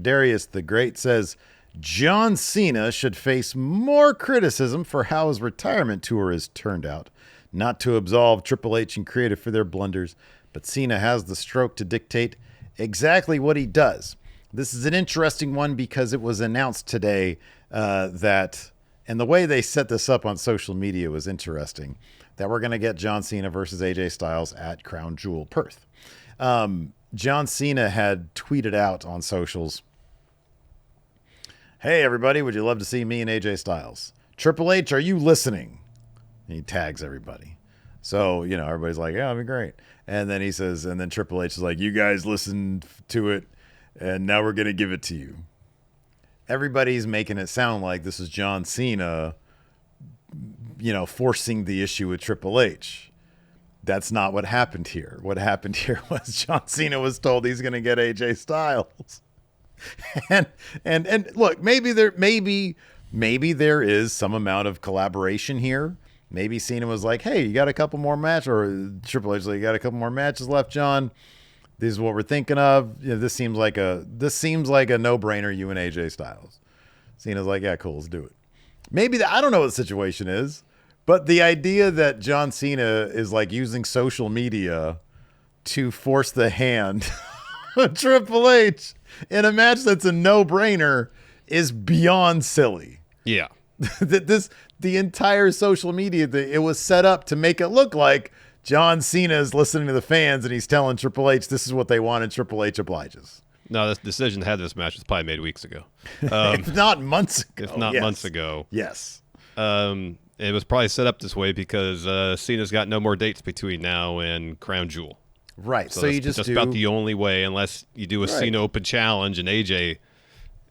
Darius the Great says, John Cena should face more criticism for how his retirement tour has turned out. Not to absolve Triple H and Creative for their blunders, but Cena has the stroke to dictate exactly what he does. This is an interesting one because it was announced today that, and the way they set this up on social media was interesting, that we're going to get John Cena versus AJ Styles at Crown Jewel Perth. John Cena had tweeted out on socials, hey, everybody, would you love to see me and AJ Styles? Triple H, are you listening? And he tags everybody. So, everybody's like, yeah, that'd be great. And then he says, and then Triple H is like, you guys listened to it, and now we're going to give it to you. Everybody's making it sound like this is John Cena, forcing the issue with Triple H. That's not what happened here. What happened here was John Cena was told he's going to get AJ Styles. And look, maybe there is some amount of collaboration here. Maybe Cena was like, hey, you got a couple more matches, or Triple H was like, you got a couple more matches left, John. This is what we're thinking of. This seems like a no-brainer, you and AJ Styles. Cena's like, yeah, cool, let's do it. Maybe I don't know what the situation is, but the idea that John Cena is like using social media to force the hand of Triple H in a match that's a no-brainer is beyond silly. Yeah. The entire social media, it was set up to make it look like John Cena is listening to the fans and he's telling Triple H this is what they want, and Triple H obliges. No, this decision to have this match was probably made weeks ago. If not months ago. If not months ago. Yes. It was probably set up this way because Cena's got no more dates between now and Crown Jewel. Right. So you just do about the only way, unless you do a Cena Open Challenge and AJ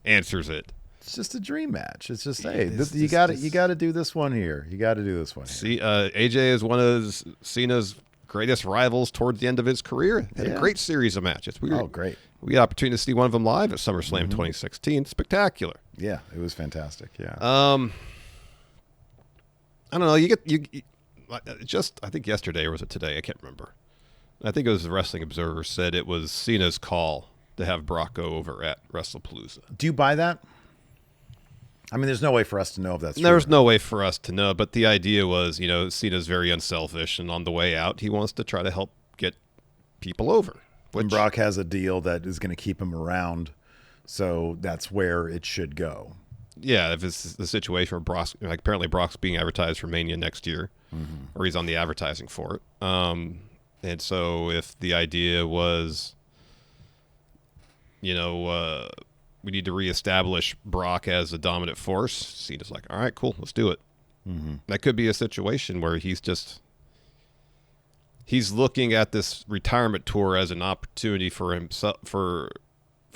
answers it. It's just a dream match. It's just, you got to do this one here. You got to do this one here. See, AJ is one of Cena's greatest rivals towards the end of his career. Had a great series of matches. Oh, great. We had the opportunity to see one of them live at SummerSlam 2016. Spectacular. Yeah, it was fantastic. Yeah. I don't know. You just, I think yesterday, or was it today? I can't remember. I think it was the Wrestling Observer said it was Cena's call to have Brock go over at WrestlePalooza. Do you buy that? I mean, there's no way for us to know if that's true. There's no way for us to know, but the idea was, Cena's very unselfish, and on the way out, he wants to try to help get people over. And Brock has a deal that is going to keep him around, so that's where it should go. Yeah, if it's the situation where Brock's, apparently Brock's being advertised for Mania next year, or he's on the advertising for it. And so if the idea was, we need to reestablish Brock as a dominant force, Cena's like, all right, cool, let's do it. That could be a situation where he's looking at this retirement tour as an opportunity for himself, for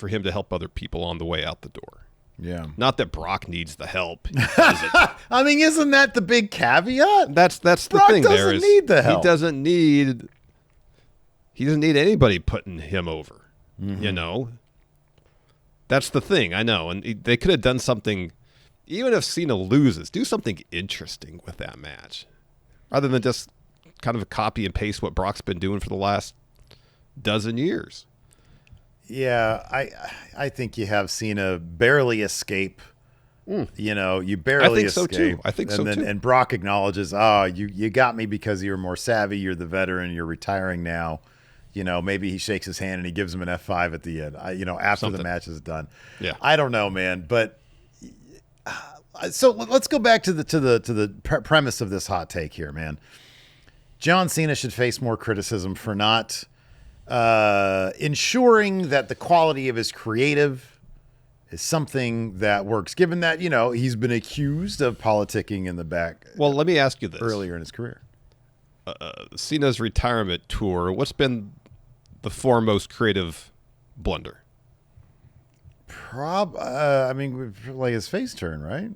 him to help other people on the way out the door. Yeah. Not that Brock needs the help. He doesn't. I mean, isn't that the big caveat? That's the Brock thing. Doesn't need the help. He doesn't need anybody putting him over. That's the thing. I know, and they could have done something. Even if Cena loses, do something interesting with that match, rather than just kind of copy and paste what Brock's been doing for the last dozen years. Yeah, I think you have Cena barely escape. You barely escape. I think so too. And Brock acknowledges, you got me because you're more savvy. You're the veteran. You're retiring now. Maybe he shakes his hand and he gives him an F5 at the end. After the match is done. Yeah, I don't know, man. But so let's go back to the premise of this hot take here, man. John Cena should face more criticism for not ensuring that the quality of his creative is something that works, given that, he's been accused of politicking in the back. Well, let me ask you this. Earlier in his career. Cena's retirement tour, what's been the foremost creative blunder? Like his face turn, right?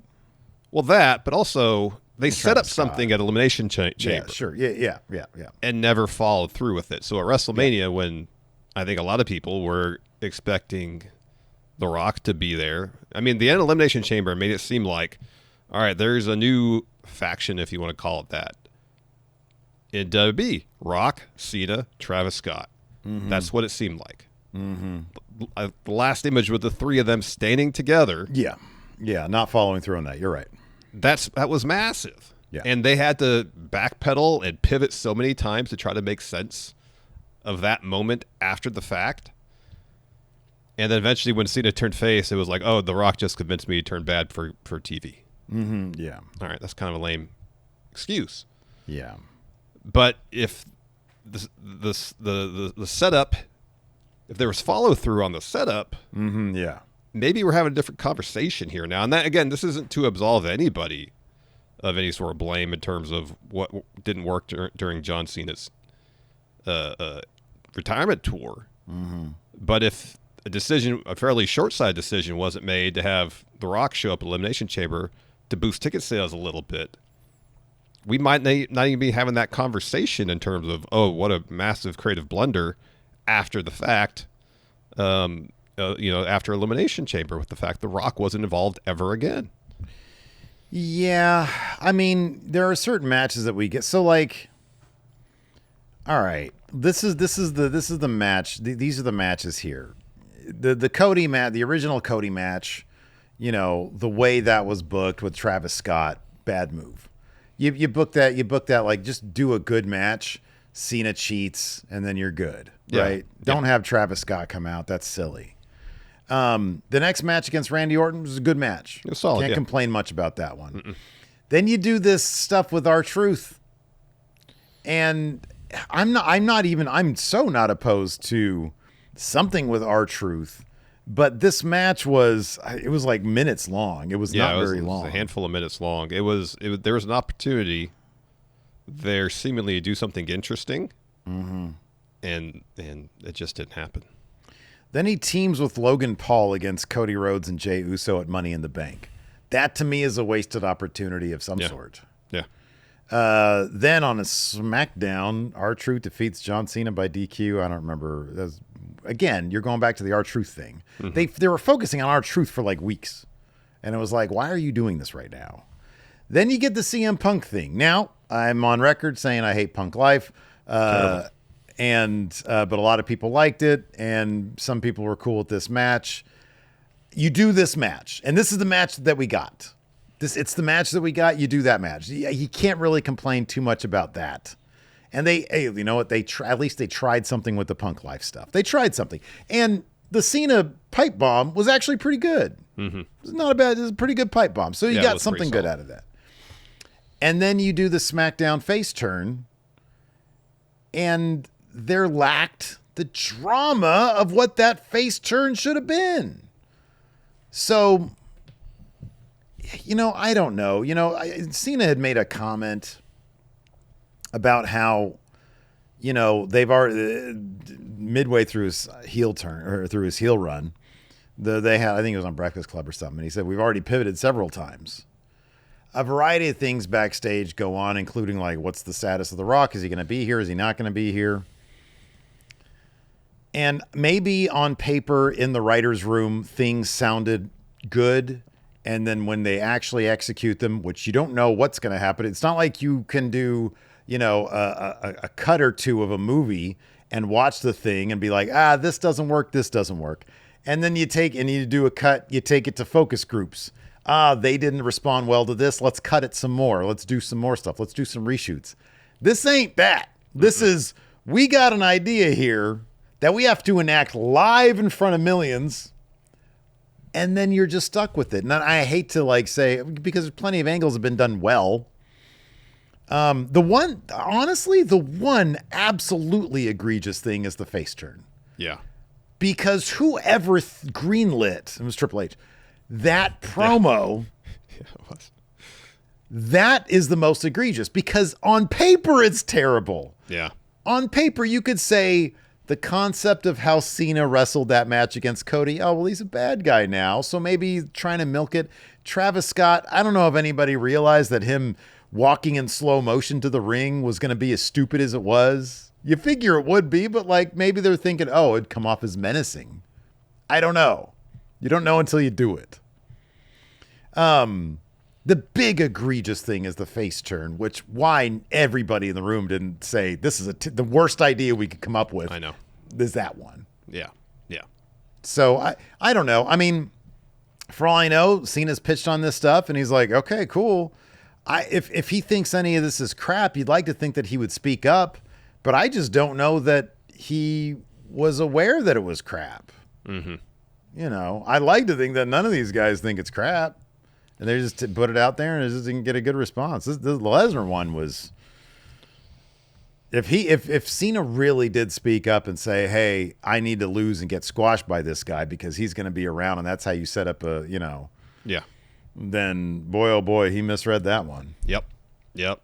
Well, that, but also they set up something at Elimination Chamber. Yeah, sure. Yeah. And never followed through with it. So at WrestleMania, when I think a lot of people were expecting The Rock to be there, I mean, the end of Elimination Chamber made it seem like, all right, there's a new faction, if you want to call it that, in WWE. Rock, Cena, Travis Scott. That's what it seemed like. The last image with the three of them standing together. Yeah. Yeah, not following through on that. You're right. That was massive. Yeah. And they had to backpedal and pivot so many times to try to make sense of that moment after the fact. And then eventually when Cena turned face, it was like, oh, The Rock just convinced me to turn bad for TV. Yeah. All right, that's kind of a lame excuse. Yeah. But if the setup, if there was follow through on the setup, Yeah. maybe we're having a different conversation here now. And that, again, this isn't to absolve anybody of any sort of blame in terms of what didn't work during John Cena's retirement tour. But if a fairly short-sighted decision wasn't made to have The Rock show up at Elimination Chamber to boost ticket sales a little bit, we might not even be having that conversation in terms of, oh, what a massive creative blunder after the fact, after Elimination Chamber, with the fact The Rock wasn't involved ever again. Yeah, I mean, there are certain matches that we get. So, like, all right, this is the match. These are the matches here. The Cody match, the original Cody match. You know, the way that was booked with Travis Scott, bad move. You book that like, just do a good match. Cena cheats, and then you're good, right? Don't have Travis Scott come out. That's silly. The next match against Randy Orton was a good match. It was solid. Can't complain much about that one. Then you do this stuff with R-Truth, and I'm so not opposed to something with R-Truth, but this match was like minutes long. It was not very long. It was a handful of minutes long. There was an opportunity there seemingly to do something interesting, and it just didn't happen. Then he teams with Logan Paul against Cody Rhodes and Jey Uso at Money in the Bank. That, to me, is a wasted opportunity of some sort. Yeah. Then on a SmackDown, R-Truth defeats John Cena by DQ. I don't remember. Again, you're going back to the R-Truth thing. They were focusing on R-Truth for like weeks. And it was like, why are you doing this right now? Then you get the CM Punk thing. Now, I'm on record saying I hate Punk life. But a lot of people liked it, and some people were cool with this match. You do this match, and this is the match that we got. It's the match that we got. You do that match. You can't really complain too much about that. And you know what? At least they tried something with the Punk life stuff. They tried something, and the Cena pipe bomb was actually pretty good. It's not a bad. It's a pretty good pipe bomb. So you got something good out of that. And then you do the SmackDown face turn, and there lacked the drama of what that face turn should have been. So, I don't know. Cena had made a comment about how, they've already midway through his heel turn or through his heel run. They had, I think it was on Breakfast Club or something. And he said, we've already pivoted several times. A variety of things backstage go on, including like, what's the status of The Rock? Is he going to be here? Is he not going to be here? And maybe on paper in the writer's room, things sounded good. And then when they actually execute them, which you don't know what's going to happen. It's not like you can do, a cut or two of a movie and watch the thing and be like, this doesn't work. This doesn't work. And then you do a cut, you take it to focus groups. They didn't respond well to this. Let's cut it some more. Let's do some more stuff. Let's do some reshoots. This ain't that. This is, we got an idea here that we have to enact live in front of millions, and then you're just stuck with it. And I hate to say, because plenty of angles have been done well. The one absolutely egregious thing is the face turn. Yeah. Because whoever greenlit, it was Triple H, that promo, Yeah, it was. That is the most egregious, because on paper it's terrible. Yeah. On paper you could say, the concept of how Cena wrestled that match against Cody, oh, well, he's a bad guy now, so maybe trying to milk it. Travis Scott, I don't know if anybody realized that him walking in slow motion to the ring was going to be as stupid as it was. You figure it would be, but maybe they're thinking, oh, it'd come off as menacing. I don't know. You don't know until you do it. The big egregious thing is the face turn, which why everybody in the room didn't say this is the worst idea we could come up with. I know. Is that one. Yeah. So I don't know. I mean, for all I know, Cena's pitched on this stuff, and he's like, okay, cool. If he thinks any of this is crap, you'd like to think that he would speak up, but I just don't know that he was aware that it was crap. Mm-hmm. You know, I like to think that none of these guys think it's crap, and they just put it out there and it just didn't get a good response. The Lesnar one was. If Cena really did speak up and say, "Hey, I need to lose and get squashed by this guy because he's going to be around," and that's how you set up a, Yeah. then boy oh boy, he misread that one. Yep.